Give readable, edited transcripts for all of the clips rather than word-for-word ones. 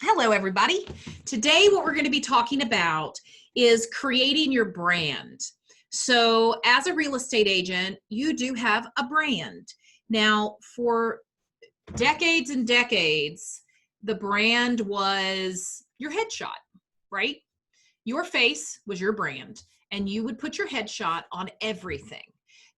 Hello, everybody. Today, what we're going to be talking about is creating your brand. So, as a real estate agent, you do have a brand. Now, for decades and decades, the brand was your headshot, right? Your face was your brand, and you would put your headshot on everything.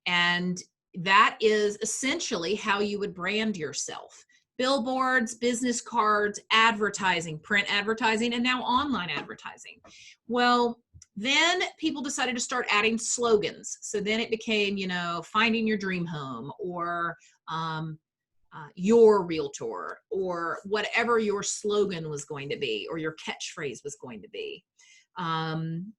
And that is essentially how you would brand yourself. Billboards, business cards, advertising, print advertising, and now online advertising. Well, then people decided to start adding slogans. So then it became, finding your dream home, or your realtor, or whatever your slogan was going to be, or your catchphrase was going to be. And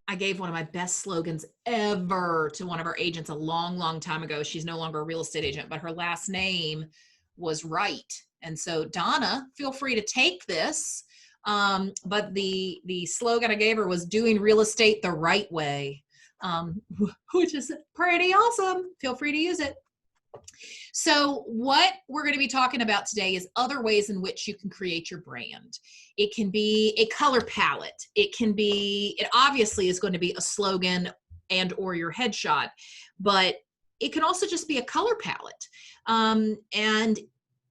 I gave one of my best slogans ever to one of our agents a long, long time ago. She's no longer a real estate agent, but her last name was Wright. And so Donna, feel free to take this. But the slogan I gave her was doing real estate the right way, which is pretty awesome. Feel free to use it. So what we're going to be talking about today is other ways in which you can create your brand. It can be a color palette. It obviously is going to be a slogan and or your headshot, but it can also just be a color palette. And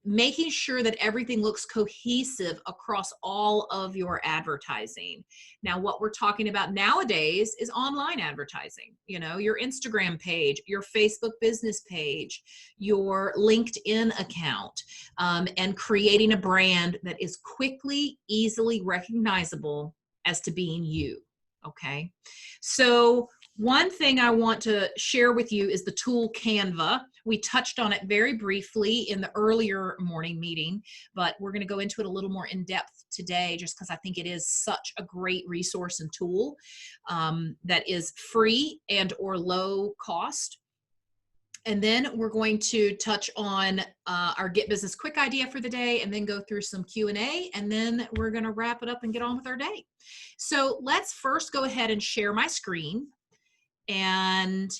making sure that everything looks cohesive across all of your advertising. Now, what we're talking about nowadays is online advertising. Your Instagram page, your Facebook business page, your LinkedIn account, and creating a brand that is quickly, easily recognizable as to being you. Okay. So one thing I want to share with you is the tool Canva. We touched on it very briefly in the earlier morning meeting, but we're going to go into it a little more in depth today, just because I think it is such a great resource and tool that is free and or low cost. And then we're going to touch on our Get Business Quick idea for the day, and then go through some Q&A, and then we're going to wrap it up and get on with our day. So let's first go ahead and share my screen and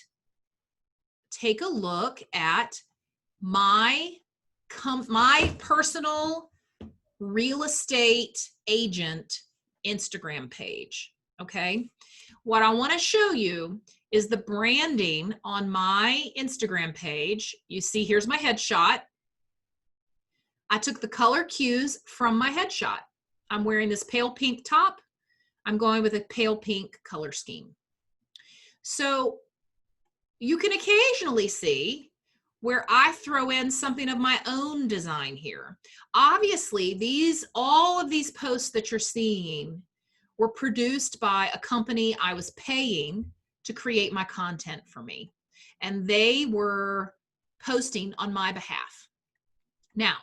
take a look at my personal real estate agent Instagram page. Okay. What I want to show you is the branding on my Instagram page. You see, here's my headshot. I took the color cues from my headshot. I'm wearing this pale pink top. I'm going with a pale pink color scheme. So you can occasionally see where I throw in something of my own design here. Obviously, all of these posts that you're seeing were produced by a company I was paying to create my content for me, and they were posting on my behalf. Now,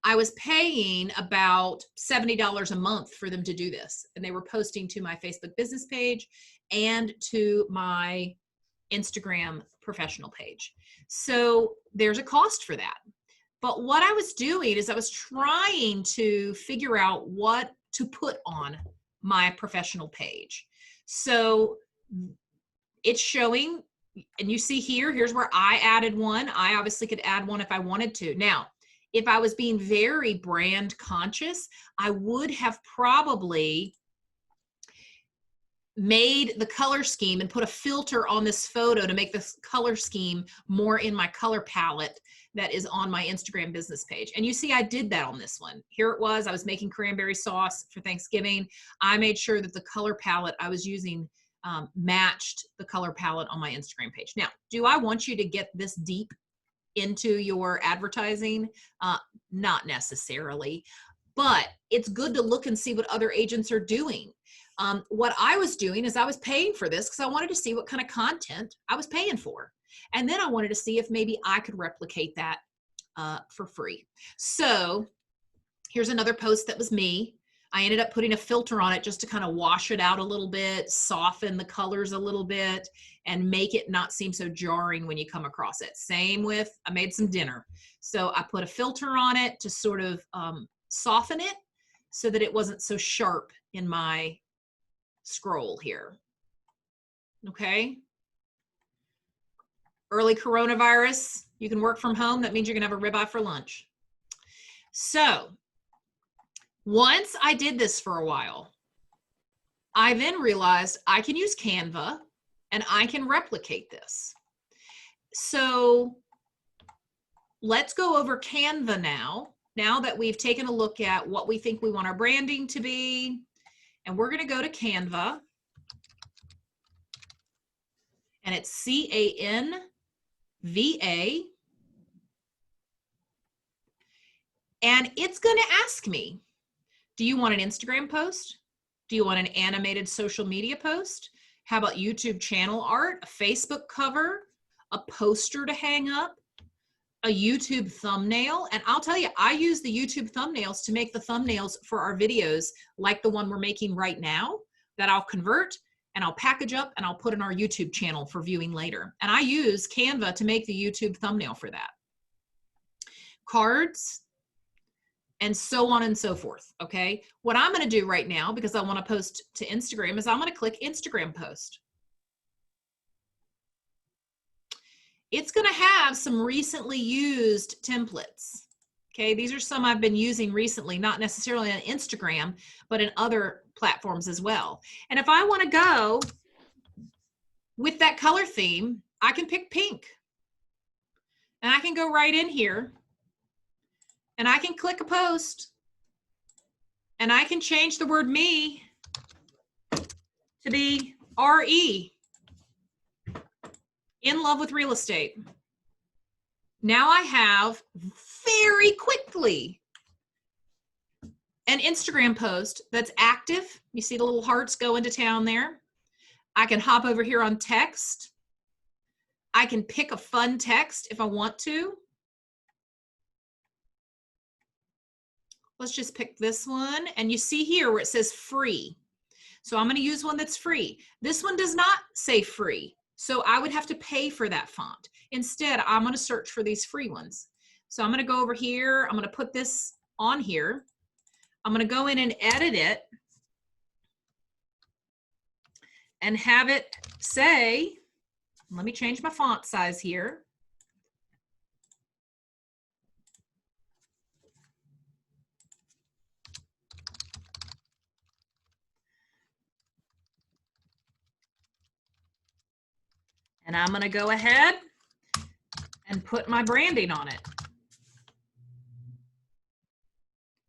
I was paying about $70 a month for them to do this, and they were posting to my Facebook business page and to my Instagram professional page. So there's a cost for that. But what I was doing is I was trying to figure out what to put on my professional page. So it's showing, and you see here's where I added one. I obviously could add one if I wanted to. Now, if I was being very brand conscious, I would have probably made the color scheme and put a filter on this photo to make this color scheme more in my color palette that is on my Instagram business page. And you see, I did that on this one. Here it was. I was making cranberry sauce for Thanksgiving. I made sure that the color palette I was using matched the color palette on my Instagram page. Now, do I want you to get this deep into your advertising? Not necessarily, but it's good to look and see what other agents are doing. What I was doing is I was paying for this because I wanted to see what kind of content I was paying for. And then I wanted to see if maybe I could replicate that for free. So here's another post that was me. I ended up putting a filter on it just to kind of wash it out a little bit, soften the colors a little bit, and make it not seem so jarring when you come across it. Same with, I made some dinner. So I put a filter on it to sort of soften it so that it wasn't so sharp in my scroll here. Okay. Early coronavirus, you can work from home. That means you're gonna have a ribeye for lunch. So once I did this for a while, I then realized I can use Canva and I can replicate this. So let's go over Canva now that we've taken a look at what we think we want our branding to be. And we're going to go to Canva. And it's Canva. And it's going to ask me, do you want an Instagram post? Do you want an animated social media post? How about YouTube channel art, a Facebook cover, a poster to hang up, a YouTube thumbnail? And I'll tell you, I use the YouTube thumbnails to make the thumbnails for our videos like the one we're making right now that I'll convert and I'll package up and I'll put in our YouTube channel for viewing later. And I use Canva to make the YouTube thumbnail for that. Cards, and so on and so forth, okay? What I'm gonna do right now, because I wanna post to Instagram, is I'm gonna click Instagram post. It's gonna have some recently used templates, okay? These are some I've been using recently, not necessarily on Instagram, but in other platforms as well. And if I wanna go with that color theme, I can pick pink. And I can go right in here and I can click a post and I can change the word me to be RE, in love with real estate. Now I have very quickly an Instagram post that's active. You see the little hearts go into town there. I can hop over here on text. I can pick a fun text if I want to. Let's just pick this one. And you see here where it says free. So I'm going to use one that's free. This one does not say free. So I would have to pay for that font. Instead, I'm going to search for these free ones. So I'm going to go over here. I'm going to put this on here. I'm going to go in and edit it and have it say, let me change my font size here. And I'm going to go ahead and put my branding on it.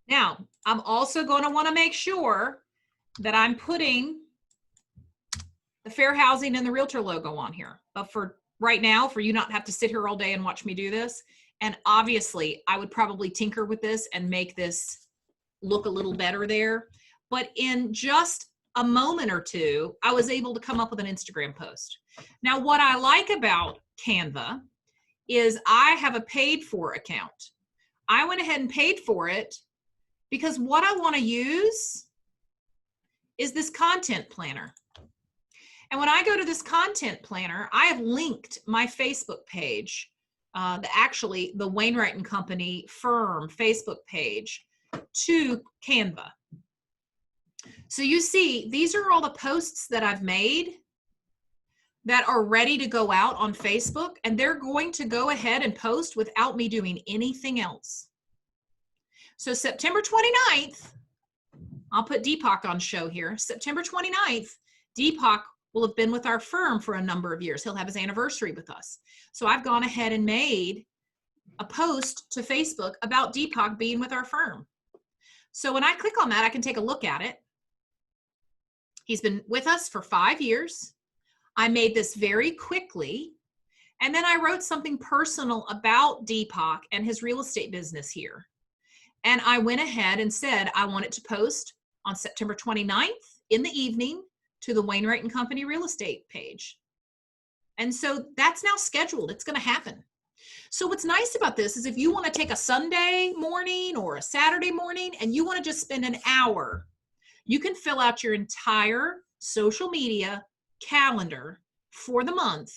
Now, I'm also going to want to make sure that I'm putting the Fair Housing and the Realtor logo on here. But for right now, for you not to have to sit here all day and watch me do this, and obviously I would probably tinker with this and make this look a little better there. But in just a moment or two, I was able to come up with an Instagram post. Now, what I like about Canva is I have a paid for account. I went ahead and paid for it because what I want to use is this content planner. And when I go to this content planner, I have linked my Facebook page, actually the Wainwright and Company firm Facebook page, to Canva. So you see, these are all the posts that I've made that are ready to go out on Facebook, and they're going to go ahead and post without me doing anything else. So September 29th, I'll put Deepak on show here. September 29th, Deepak will have been with our firm for a number of years. He'll have his anniversary with us. So I've gone ahead and made a post to Facebook about Deepak being with our firm. So when I click on that, I can take a look at it. He's been with us for 5 years. I made this very quickly. And then I wrote something personal about Deepak and his real estate business here. And I went ahead and said, I want it to post on September 29th in the evening to the Wainwright and Company real estate page. And so that's now scheduled. It's going to happen. So what's nice about this is if you want to take a Sunday morning or a Saturday morning and you want to just spend an hour, you can fill out your entire social media calendar for the month.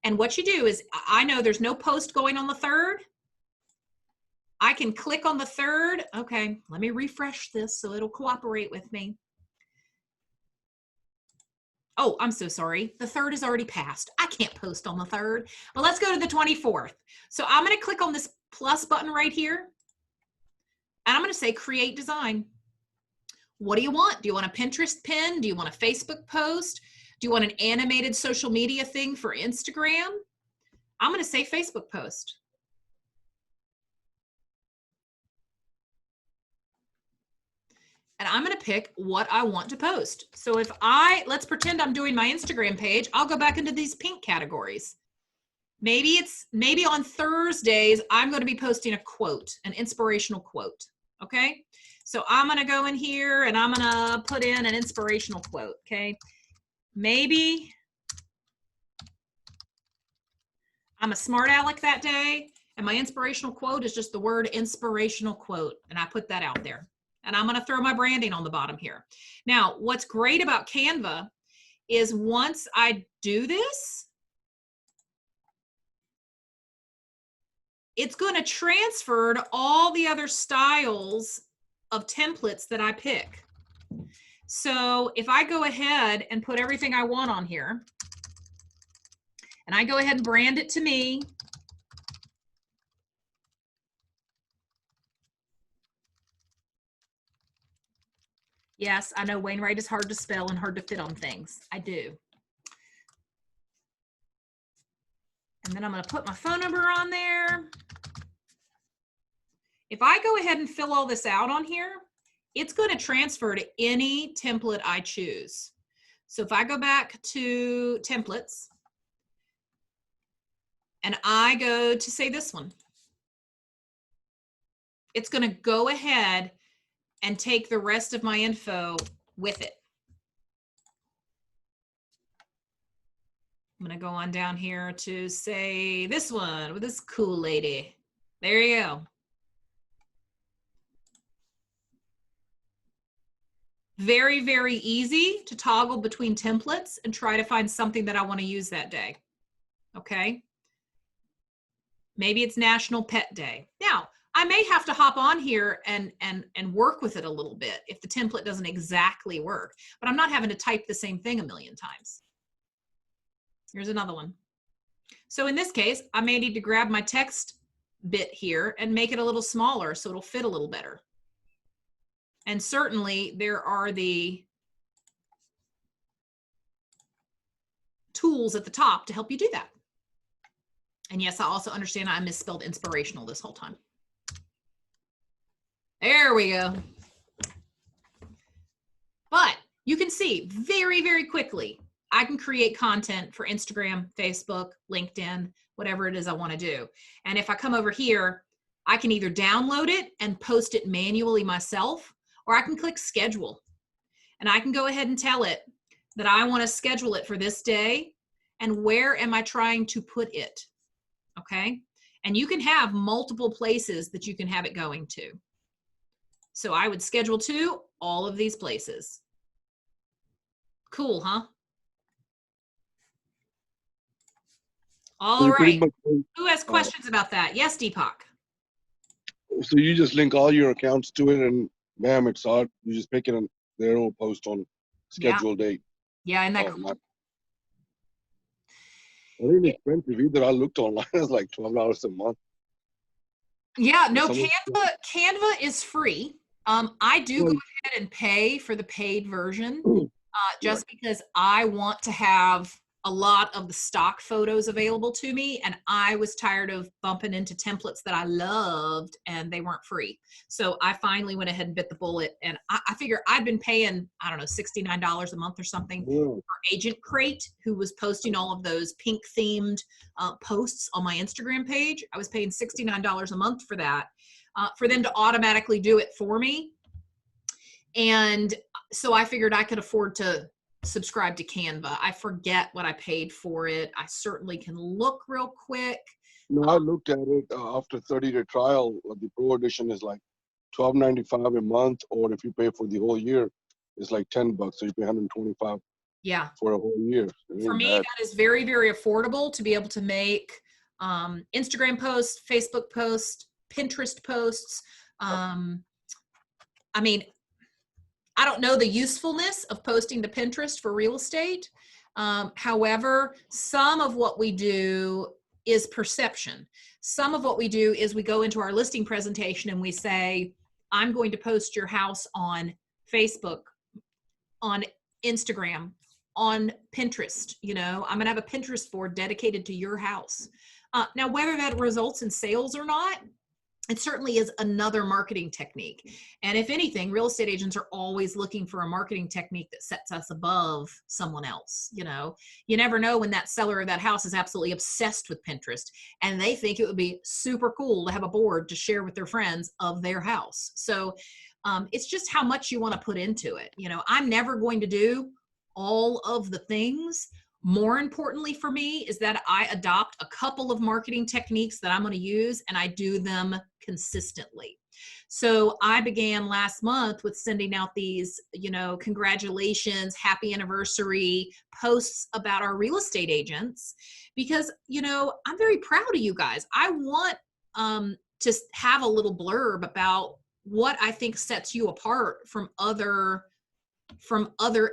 And what you do is, I know there's no post going on the 3rd. I can click on the 3rd. Okay, let me refresh this so it'll cooperate with me. Oh, I'm so sorry. The 3rd is already passed. I can't post on the 3rd. But let's go to the 24th. So I'm going to click on this plus button right here. And I'm going to say create design. What do you want? Do you want a Pinterest pin? Do you want a Facebook post? Do you want an animated social media thing for Instagram? I'm going to say Facebook post. And I'm going to pick what I want to post. So if let's pretend I'm doing my Instagram page, I'll go back into these pink categories. Maybe on Thursdays, I'm going to be posting a quote, an inspirational quote. Okay. So I'm going to go in here and I'm going to put in an inspirational quote. Okay. Maybe I'm a smart aleck that day and my inspirational quote is just the word inspirational quote. And I put that out there. And I'm going to throw my branding on the bottom here. Now, what's great about Canva is once I do this, it's going to transfer to all the other styles of templates that I pick. So if I go ahead and put everything I want on here, and I go ahead and brand it to me, yes, I know Wainwright is hard to spell and hard to fit on things. I do. And then I'm going to put my phone number on there. If I go ahead and fill all this out on here, it's going to transfer to any template I choose. So if I go back to templates and I go to say this one, it's going to go ahead and take the rest of my info with it. I'm going to go on down here to say this one with this cool lady. There you go. Very, very easy to toggle between templates and try to find something that I want to use that day. Okay. Maybe it's National Pet Day. Now, I may have to hop on here and work with it a little bit if the template doesn't exactly work, but I'm not having to type the same thing a million times. Here's another one. So in this case, I may need to grab my text bit here and make it a little smaller so it'll fit a little better. And certainly there are the tools at the top to help you do that. And yes, I also understand I misspelled inspirational this whole time. There we go. But you can see very, very quickly, I can create content for Instagram, Facebook, LinkedIn, whatever it is I want to do. And if I come over here, I can either download it and post it manually myself, or I can click schedule. And I can go ahead and tell it that I want to schedule it for this day and where am I trying to put it. Okay. And you can have multiple places that you can have it going to. So I would schedule to all of these places. Cool, huh? All right. Who has questions about that? Yes, Deepak. So you just link all your accounts to it and bam, it's out. You just pick it and there will post on scheduled date. Yeah, isn't that cool? Really expensive either. I looked online, it's like $12 a month. Yeah, no, Canva is free. I do go ahead and pay for the paid version just because I want to have a lot of the stock photos available to me, and I was tired of bumping into templates that I loved and they weren't free. So I finally went ahead and bit the bullet, and I figure I'd been paying, I don't know, $69 a month or something for Agent Crate, who was posting all of those pink themed posts on my Instagram page. I was paying $69 a month for that, for them to automatically do it for me. And so I figured I could afford to subscribe to Canva. I forget what I paid for it. I certainly can look real quick. No, I looked at it after 30-day trial. The Pro Edition is like $12.95 a month, or if you pay for the whole year, it's like $10. So you pay $125. Yeah. For a whole year. For me, that is very, very affordable to be able to make Instagram posts, Facebook posts, Pinterest posts. I mean, I don't know the usefulness of posting to Pinterest for real estate. However, some of what we do is perception. Some of what we do is we go into our listing presentation and we say, I'm going to post your house on Facebook, on Instagram, on Pinterest. You know, I'm going to have a Pinterest board dedicated to your house. Now, whether that results in sales or not, it certainly is another marketing technique. And if anything, real estate agents are always looking for a marketing technique that sets us above someone else. You know, you never know when that seller of that house is absolutely obsessed with Pinterest and they think it would be super cool to have a board to share with their friends of their house. So it's just how much you want to put into it. You know, I'm never going to do all of the things. More importantly for me is that I adopt a couple of marketing techniques that I'm going to use and I do them consistently. So I began last month with sending out these, you know, congratulations, happy anniversary posts about our real estate agents because, you know, I'm very proud of you guys. I want to have a little blurb about what I think sets you apart from other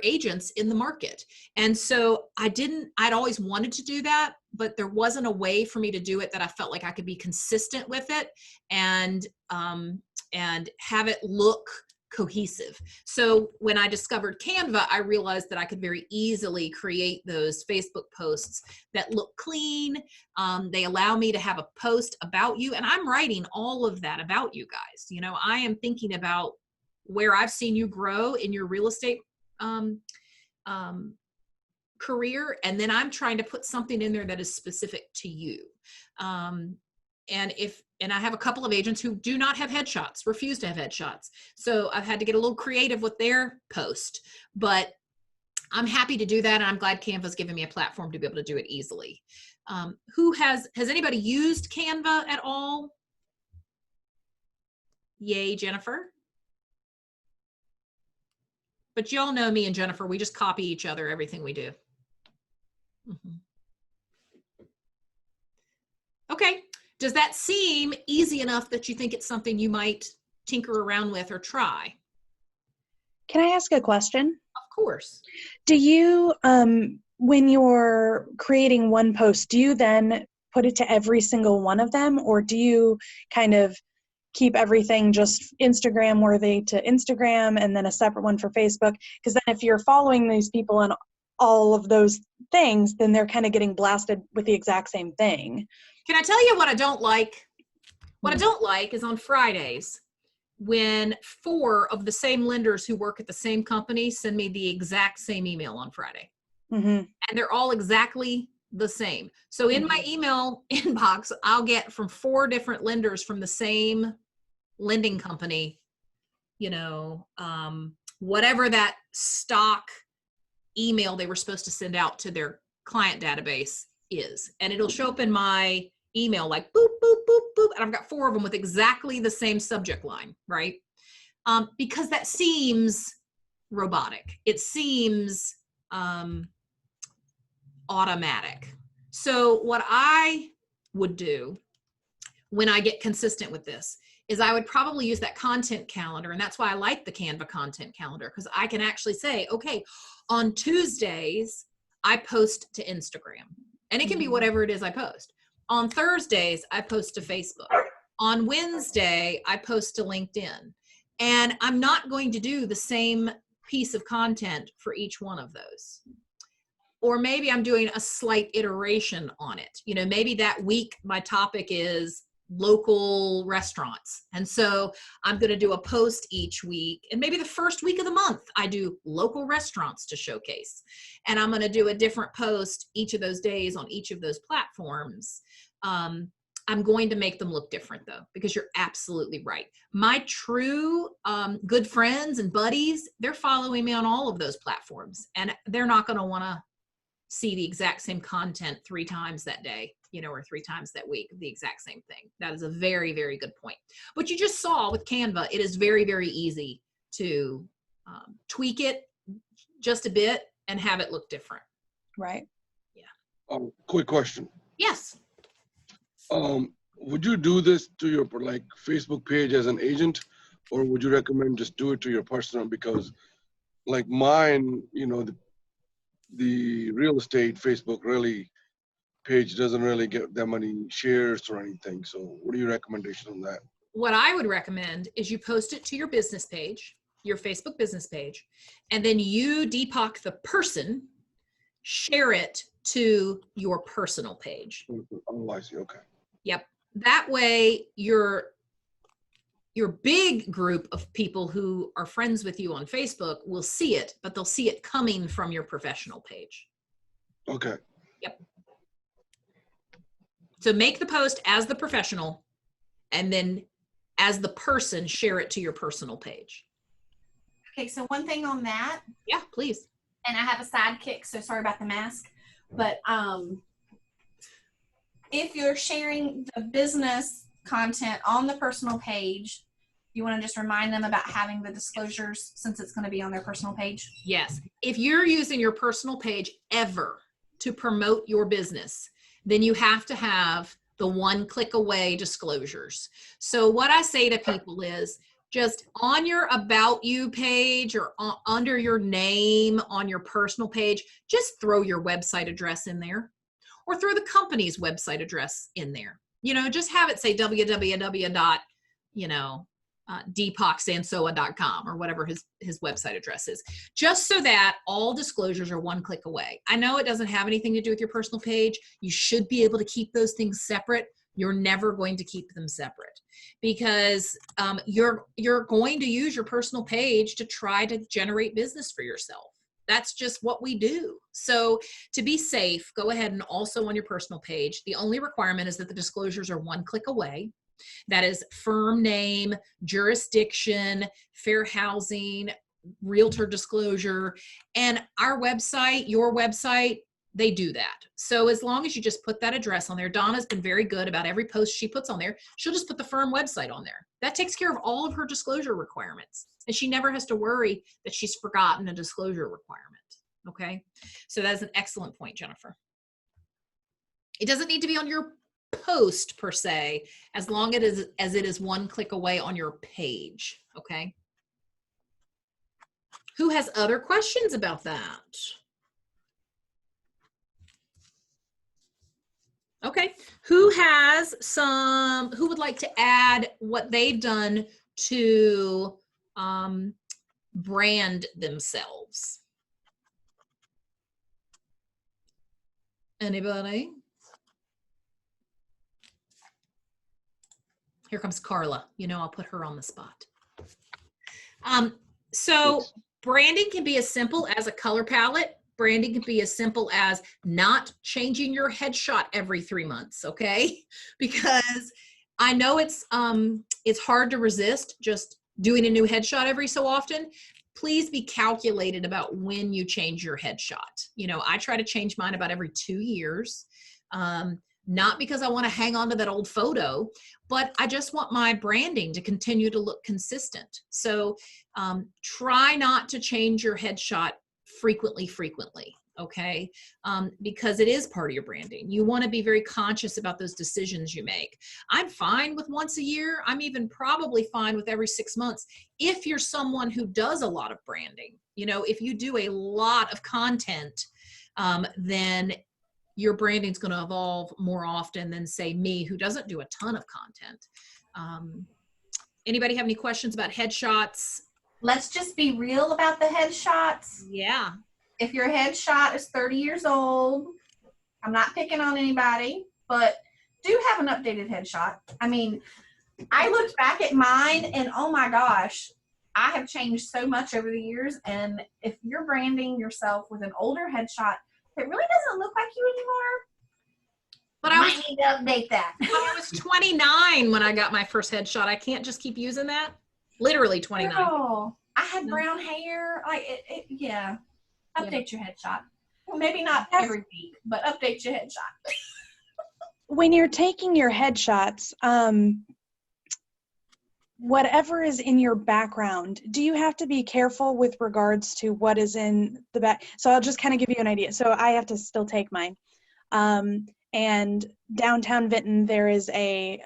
agents in the market. And so I'd always wanted to do that, but there wasn't a way for me to do it that I felt like I could be consistent with it and have it look cohesive. So when I discovered Canva, I realized that I could very easily create those Facebook posts that look clean. They allow me to have a post about you, and I'm writing all of that about you guys. You know, I am thinking about where I've seen you grow in your real estate career, and then I'm trying to put something in there that is specific to you. And I have a couple of agents who do not have headshots, refuse to have headshots. So I've had to get a little creative with their post, but I'm happy to do that. And I'm glad Canva's given me a platform to be able to do it easily. Has anybody used Canva at all? Yay, Jennifer. But y'all know me and Jennifer, we just copy each other, everything we do. Mm-hmm. Okay. Does that seem easy enough that you think it's something you might tinker around with or try? Can I ask a question? Of course. Do you, when you're creating one post, do you then put it to every single one of them, or do you kind of keep everything just Instagram worthy to Instagram and then a separate one for Facebook? Because then if you're following these people on all of those things, then they're kind of getting blasted with the exact same thing. Can I tell you what I don't like? What I don't like is on Fridays when 4 of the same lenders who work at the same company send me the exact same email on Friday. Mm-hmm. And they're all exactly the same. So in my email inbox, I'll get from 4 different lenders from the same lending company, you know, whatever that stock email they were supposed to send out to their client database is. And it'll show up in my email like boop, boop, boop, boop. And I've got 4 of them with exactly the same subject line, right? Because that seems robotic. It seems automatic. So what I would do when I get consistent with this is I would probably use that content calendar. And that's why I like the Canva content calendar, because I can actually say, okay, on Tuesdays, I post to Instagram. And it can be whatever it is I post. On Thursdays, I post to Facebook. On Wednesday, I post to LinkedIn. And I'm not going to do the same piece of content for each one of those. Or maybe I'm doing a slight iteration on it. You know, maybe that week my topic is local restaurants. And so I'm going to do a post each week. And maybe the first week of the month, I do local restaurants to showcase. And I'm going to do a different post each of those days on each of those platforms. I'm going to make them look different though, because you're absolutely right. My true good friends and buddies, they're following me on all of those platforms, and they're not going to want to see the exact same content 3 times that day, you know, or 3 times that week, the exact same thing. That is a very, very good point. But you just saw with Canva, it is very, very easy to tweak it just a bit and have it look different. Right. Yeah. Quick question. Yes. Would you do this to your like Facebook page as an agent, or would you recommend just do it to your personal? Because like mine, you know, the real estate Facebook really page doesn't really get that many shares or anything. So what are your recommendations on that? what I would recommend is you post it to your business page, your Facebook business page, and then you, Deepak, the person, share it to your personal page. Oh, I see. Okay. Yep. That way your big group of people who are friends with you on Facebook will see it, but they'll see it coming from your professional page. Okay. Yep. So make the post as the professional, and then as the person, share it to your personal page. Okay, so one thing on that. Yeah, please. And I have a sidekick, so sorry about the mask. But if you're sharing the business content on the personal page, you want to just remind them about having the disclosures since it's going to be on their personal page? Yes. If you're using your personal page ever to promote your business, then you have to have the one click away disclosures. So what I say to people is just on your About You page or under your name on your personal page, just throw your website address in there or throw the company's website address in there. You know, just have it say www. deepaksansoa.com or whatever his website address is, just so that all disclosures are one click away. I know it doesn't have anything to do with your personal page. You should be able to keep those things separate. You're never going to keep them separate because you're going to use your personal page to try to generate business for yourself. That's just what we do. So to be safe, go ahead and also on your personal page, the only requirement is that the disclosures are one click away. That is firm name, jurisdiction, fair housing, realtor disclosure, and our website, your website, they do that. So as long as you just put that address on there, Donna's been very good about every post she puts on there. She'll just put the firm website on there. That takes care of all of her disclosure requirements. And she never has to worry that she's forgotten a disclosure requirement. Okay. So that's an excellent point, Jennifer. It doesn't need to be on your post per se, as long as it is one click away on your page. Okay. Who has other questions about that? Okay. Who would like to add what they've done to brand themselves? Anybody? Here comes Carla. You know, I'll put her on the spot. So branding can be as simple as a color palette. Branding can be as simple as not changing your headshot every 3 months, okay? Because I know it's hard to resist just doing a new headshot every so often. Please be calculated about when you change your headshot. You know, I try to change mine about every 2 years. Not because I want to hang on to that old photo, but I just want my branding to continue to look consistent. So try not to change your headshot frequently, okay? Because it is part of your branding. You want to be very conscious about those decisions you make. I'm fine with once a year. I'm even probably fine with every 6 months. If you're someone who does a lot of branding, you know, if you do a lot of content, then your branding is going to evolve more often than say me, who doesn't do a ton of content. Anybody have any questions about headshots? Let's just be real about the headshots. Yeah. If your headshot is 30 years old, I'm not picking on anybody, but do have an updated headshot. I mean, I looked back at mine and oh my gosh, I have changed so much over the years. And if you're branding yourself with an older headshot, it really doesn't look like you anymore. But I need to update that. I was 29 when I got my first headshot. I can't just keep using that. Literally 29. Girl, I had brown hair. Yeah. Update your headshot. Well, maybe not every week, but update your headshot. When you're taking your headshots, whatever is in your background, do you have to be careful with regards to what is in the back? So I'll just kind of give you an idea. So I have to still take mine. And downtown Vinton, there is a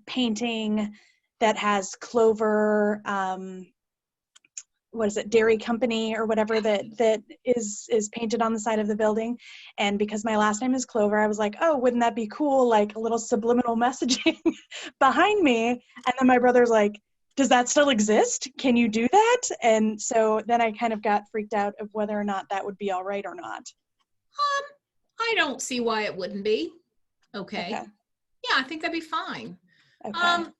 painting that has clover, what is it, dairy company or whatever that is painted on the side of the building. And because my last name is Clover, I was like, oh, wouldn't that be cool? Like a little subliminal messaging behind me. And then my brother's like, does that still exist? Can you do that? And so then I kind of got freaked out of whether or not that would be all right or not. I don't see why it wouldn't be. Okay. Yeah, I think that'd be fine. Okay.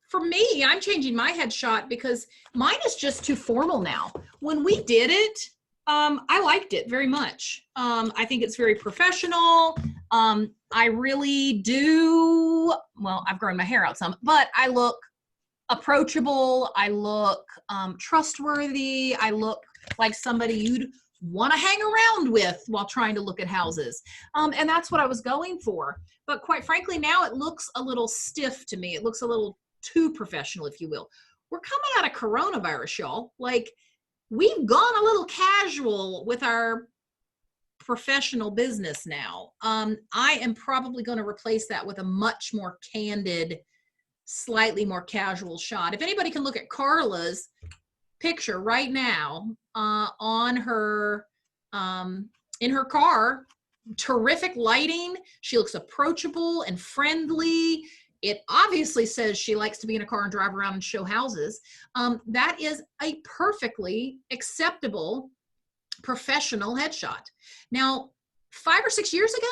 For me, I'm changing my headshot because mine is just too formal now. When we did it, I liked it very much. I think it's very professional. I really do. Well, I've grown my hair out some, but I look approachable. I look trustworthy. I look like somebody you'd want to hang around with while trying to look at houses. And that's what I was going for. But quite frankly, now it looks a little stiff to me. It looks a little too professional, if you will. We're coming out of coronavirus, y'all. Like, we've gone a little casual with our professional business now. I am probably going to replace that with a much more candid, slightly more casual shot. If anybody can look at Carla's picture right now on her in her car, terrific lighting. She looks approachable and friendly. It obviously says she likes to be in a car and drive around and show houses. That is a perfectly acceptable professional headshot. Now, 5 or 6 years ago,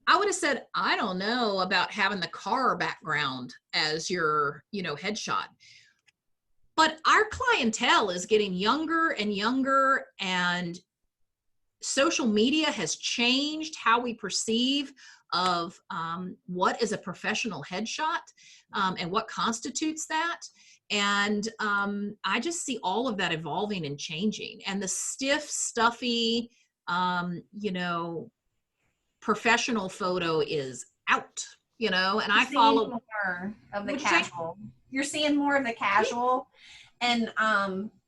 I would have said, I don't know about having the car background as your, headshot. But our clientele is getting younger and younger, and social media has changed how we perceive of what is a professional headshot and what constitutes that. And I just see all of that evolving and changing. And the stiff, stuffy, professional photo is out, and I follow more of the casual. You're seeing more of the casual. And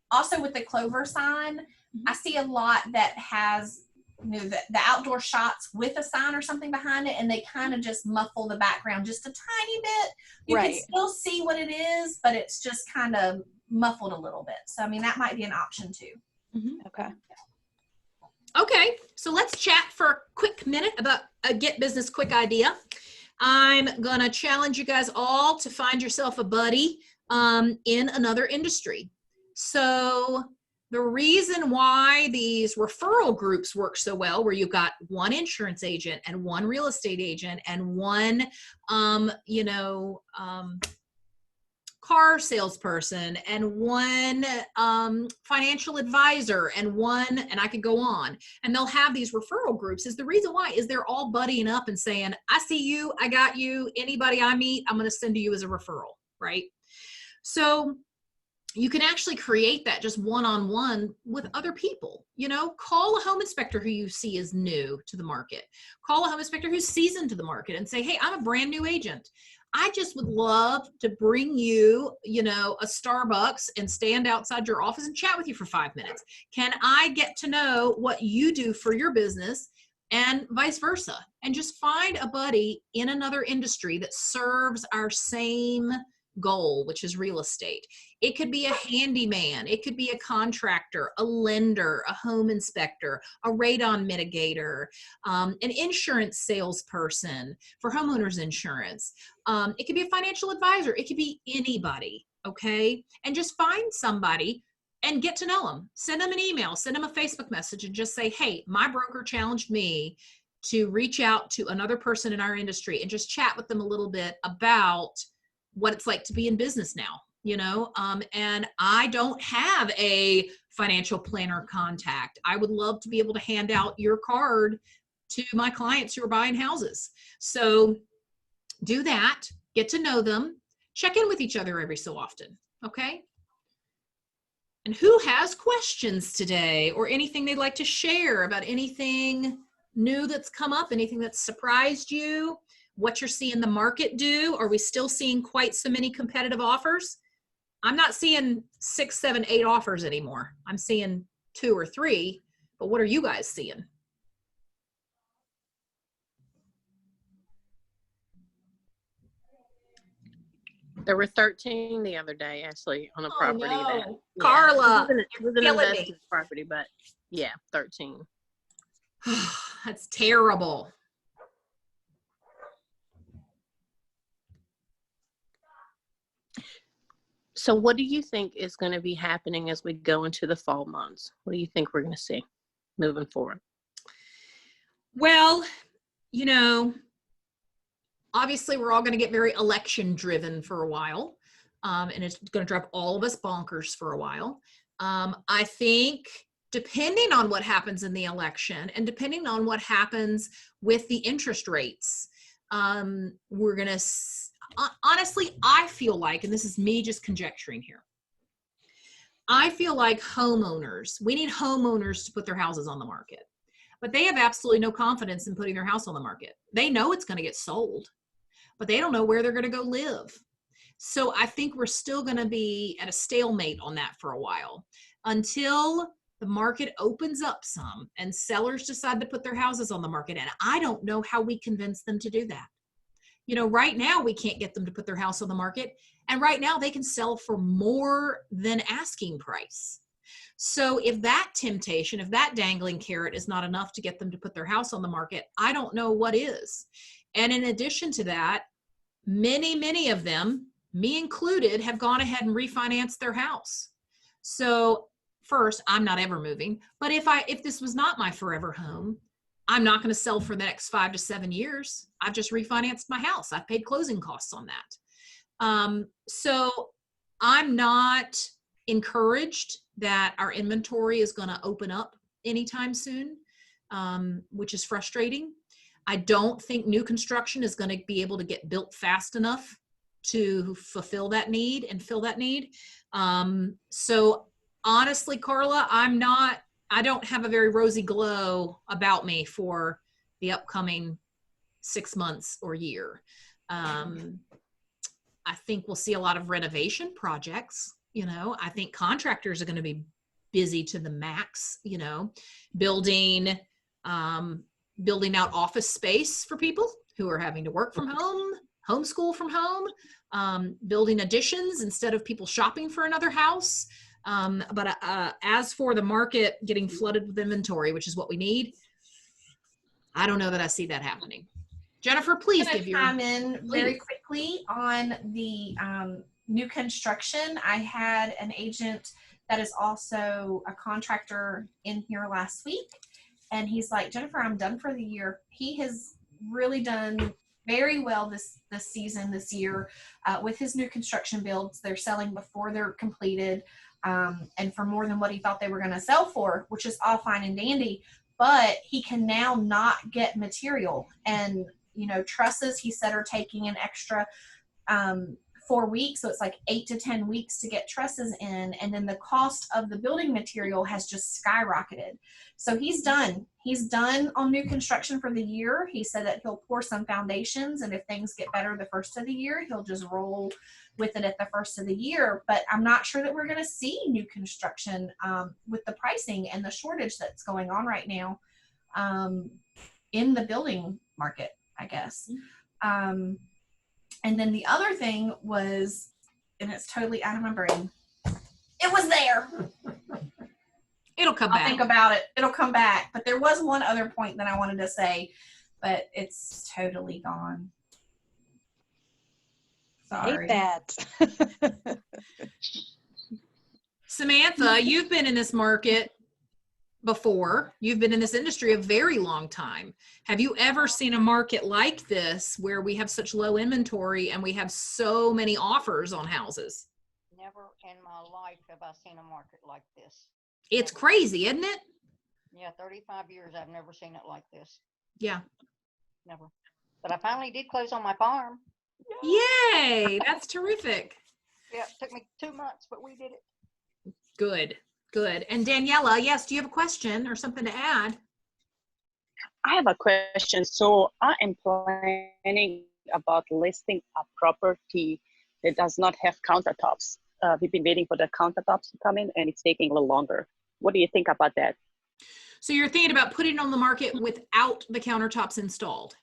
also with the Clover sign, I see a lot that has the outdoor shots with a sign or something behind it, and they kind of just muffle the background just a tiny bit. You can still see what it is, but it's just kind of muffled a little bit. So, I mean, that might be an option too. Okay, so let's chat for a quick minute about a Get Business Quick idea. I'm going to challenge you guys all to find yourself a buddy in another industry. So the reason why these referral groups work so well, where you've got one insurance agent and one real estate agent and one, car salesperson and one financial advisor and one, and I could go on, and they'll have these referral groups, is the reason why is they're all buddying up and saying, I see you, I got you, anybody I meet, I'm going to send to you as a referral, right? So you can actually create that just one-on-one with other people. Call a home inspector who you see is new to the market. Call a home inspector who's seasoned to the market and say, hey, I'm a brand new agent. I just would love to bring you, a Starbucks and stand outside your office and chat with you for 5 minutes. Can I get to know what you do for your business and vice versa? And just find a buddy in another industry that serves our same goal, which is real estate. It could be a handyman, it could be a contractor, a lender, a home inspector, a radon mitigator, an insurance salesperson for homeowners insurance. It could be a financial advisor. It could be anybody, okay? And just find somebody and get to know them. Send them an email, send them a Facebook message, and just say, hey, my broker challenged me to reach out to another person in our industry and just chat with them a little bit about what it's like to be in business now, and I don't have a financial planner contact. I would love to be able to hand out your card to my clients who are buying houses. So do that, get to know them, check in with each other every so often, okay? And who has questions today or anything they'd like to share about anything new that's come up, anything that's surprised you? What you're seeing the market do? Are we still seeing quite so many competitive offers? I'm not seeing 6, 7, 8 offers anymore. I'm seeing 2 or 3, but what are you guys seeing? There were 13 the other day, actually, on a Oh, property no. that, Carla, it was an you're killing me. investment property, but yeah, 13. That's terrible. So what do you think is going to be happening as we go into the fall months? What do you think we're going to see moving forward? Well, you know, obviously we're all going to get very election driven for a while. And it's going to drive all of us bonkers for a while. I think depending on what happens in the election and depending on what happens with the interest rates, we're going to, honestly, I feel like, and this is me just conjecturing here, I feel like we need homeowners to put their houses on the market, but they have absolutely no confidence in putting their house on the market. They know it's going to get sold, but they don't know where they're going to go live. So I think we're still going to be at a stalemate on that for a while until the market opens up some and sellers decide to put their houses on the market. And I don't know how we convince them to do that. You know, right now we can't get them to put their house on the market. And right now they can sell for more than asking price. So if that temptation, if that dangling carrot is not enough to get them to put their house on the market, I don't know what is. And in addition to that, many of them, me included, have gone ahead and refinanced their house. So first, I'm not ever moving, but if this was not my forever home, I'm not going to sell for the next 5 to 7 years. I've just refinanced my house. I've paid closing costs on that. So I'm not encouraged that our inventory is going to open up anytime soon, which is frustrating. I don't think new construction is going to be able to get built fast enough to fulfill that need and fill that need. So honestly, Carla, I don't have a very rosy glow about me for the upcoming 6 months or year. I think we'll see a lot of renovation projects. You know, I think contractors are going to be busy to the max, you know, building out office space for people who are having to work from home, homeschool from home, building additions instead of people shopping for another house. But as for the market getting flooded with inventory, which is what we need, I don't know that I see that happening. Jennifer, please give your chime in very quickly on the new construction. I had an agent that is also a contractor in here last week, and he's like, Jennifer, I'm done for the year. He has really done very well this year with his new construction builds. They're selling before they're completed, and for more than what he thought they were going to sell for, which is all fine and dandy. But he can now not get material, and you know, trusses, he said, are taking an extra 4 weeks. So it's like 8 to 10 weeks to get trusses in. And then the cost of the building material has just skyrocketed. So he's done. He's done on new construction for the year. He said that he'll pour some foundations, and if things get better the first of the year, he'll just roll with it at the first of the year. But I'm not sure that we're going to see new construction with the pricing and the shortage that's going on right now in the building market, I guess. And then the other thing was, and it's totally out of my brain. It was there. It'll come back. I'll think about it. It'll come back. But there was one other point that I wanted to say, but it's totally gone. Sorry. Hate that. Samantha, you've been in this market before. You've been in this industry a very long time. Have you ever seen a market like this where we have such low inventory and we have so many offers on houses? Never in my life have I seen a market like this. It's crazy, isn't it? Yeah, 35 years I've never seen it like this. Yeah. Never. But I finally did close on my farm. Yay! That's terrific. Yeah, it took me 2 months, but we did it. Good. And Daniela, yes, do you have a question or something to add? I have a question. So I am planning about listing a property that does not have countertops. We've been waiting for the countertops to come in, and it's taking a little longer. What do you think about that? So you're thinking about putting it on the market without the countertops installed?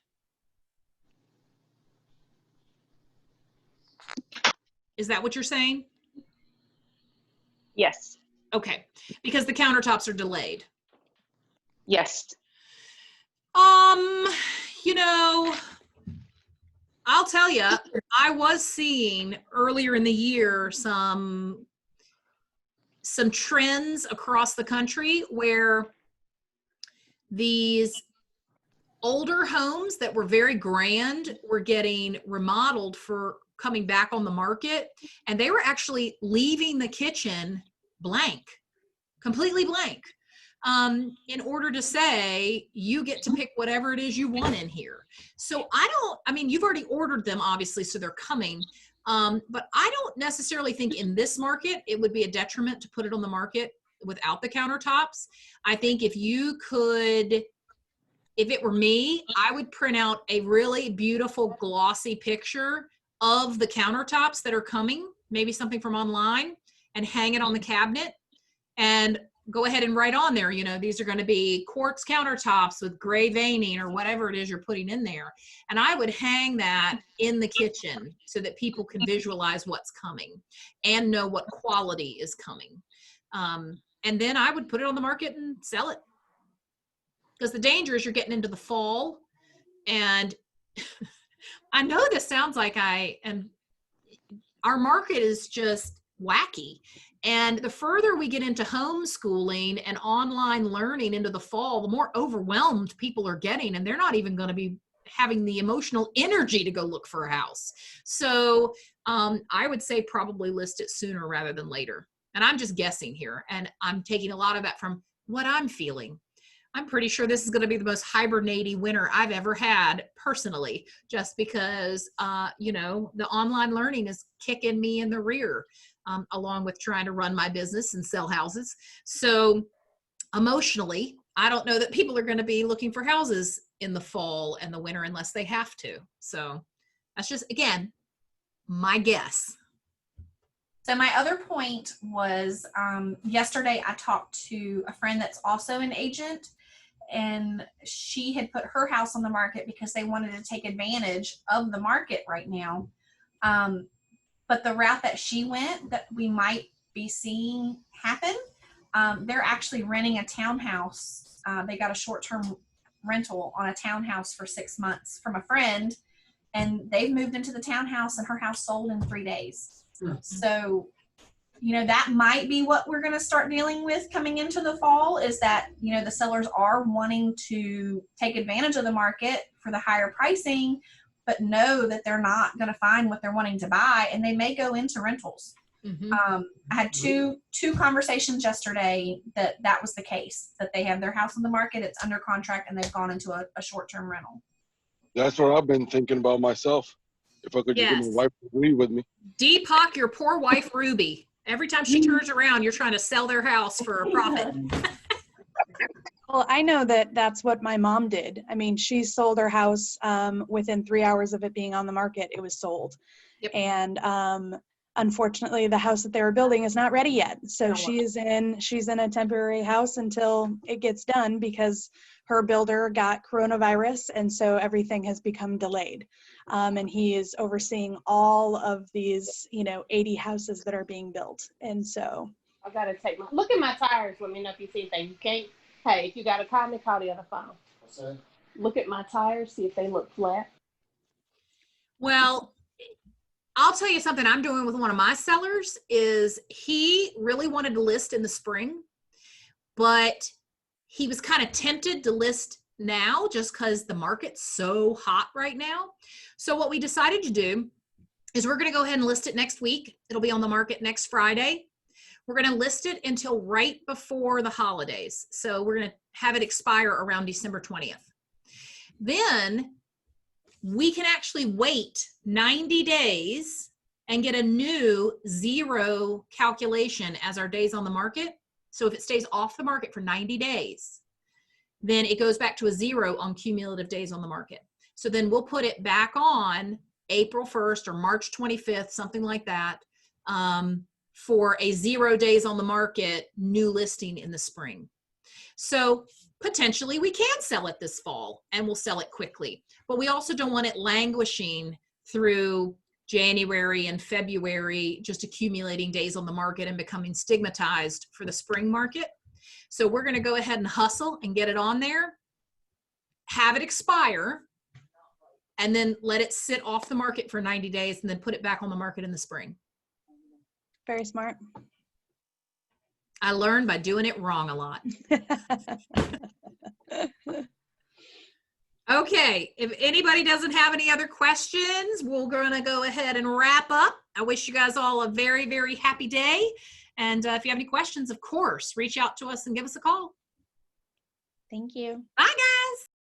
Is that what you're saying? Yes. Okay, because the countertops are delayed. Yes. You know, I'll tell you, I was seeing earlier in the year some trends across the country where these older homes that were very grand were getting remodeled for coming back on the market, and they were actually leaving the kitchen blank, completely blank, in order to say you get to pick whatever it is you want in here. So I mean, you've already ordered them, obviously, so they're coming. But I don't necessarily think in this market it would be a detriment to put it on the market without the countertops. I think if it were me, I would print out a really beautiful glossy picture of the countertops that are coming, maybe something from online, and hang it on the cabinet and go ahead and write on there, you know, these are going to be quartz countertops with gray veining or whatever it is you're putting in there. And I would hang that in the kitchen so that people can visualize what's coming and know what quality is coming. And then I would put it on the market and sell it. Because the danger is you're getting into the fall. And I know this sounds like our market is just wacky. And the further we get into homeschooling and online learning into the fall, the more overwhelmed people are getting, and they're not even going to be having the emotional energy to go look for a house. So I would say probably list it sooner rather than later. And I'm just guessing here, and I'm taking a lot of that from what I'm feeling. I'm pretty sure this is going to be the most hibernating winter I've ever had personally, just because, you know, the online learning is kicking me in the rear, along with trying to run my business and sell houses. So emotionally, I don't know that people are going to be looking for houses in the fall and the winter unless they have to. So that's just, again, my guess. So my other point was yesterday I talked to a friend that's also an agent, and she had put her house on the market because they wanted to take advantage of the market right now. But the route that she went that we might be seeing happen, they're actually renting a townhouse. They got a short-term rental on a townhouse for 6 months from a friend, and they've moved into the townhouse and her house sold in 3 days. So, you know, that might be what we're going to start dealing with coming into the fall, is that, you know, the sellers are wanting to take advantage of the market for the higher pricing, but know that they're not going to find what they're wanting to buy, and they may go into rentals. Mm-hmm. I had two conversations yesterday that was the case, that they have their house on the market, it's under contract, and they've gone into a short-term rental. That's what I've been thinking about myself. If I could just get my wife to agree with me. Deepak, your poor wife, Ruby. Every time she turns around, you're trying to sell their house for a profit. Well, I know that that's what my mom did. I mean, she sold her house within 3 hours of it being on the market. It was sold. Yep. And unfortunately, the house that they were building is not ready yet. So she's in a temporary house until it gets done, because her builder got coronavirus, and so everything has become delayed. And he is overseeing all of these, 80 houses that are being built. And so I gotta look at my tires. Let me know if you see anything. You can't. Hey, if you got a comment, call the other phone. What's that? Look at my tires, see if they look flat. Well, I'll tell you something I'm doing with one of my sellers is he really wanted to list in the spring, but he was kind of tempted to list now just because the market's so hot right now. So what we decided to do is we're going to go ahead and list it next week. It'll be on the market next Friday. We're going to list it until right before the holidays. So we're going to have it expire around December 20th. Then we can actually wait 90 days and get a new zero calculation as our days on the market. So if it stays off the market for 90 days, then it goes back to a zero on cumulative days on the market. So then we'll put it back on April 1st or March 25th, something like that, for a 0 days on the market new listing in the spring. So potentially we can sell it this fall and we'll sell it quickly, but we also don't want it languishing through January and February, just accumulating days on the market and becoming stigmatized for the spring market. So we're going to go ahead and hustle and get it on there, have it expire, and then let it sit off the market for 90 days and then put it back on the market in the spring. Very smart. I learned by doing it wrong a lot. Okay, if anybody doesn't have any other questions, we're going to go ahead and wrap up. I wish you guys all a very, very happy day. And if you have any questions, of course, reach out to us and give us a call. Thank you. Bye, guys.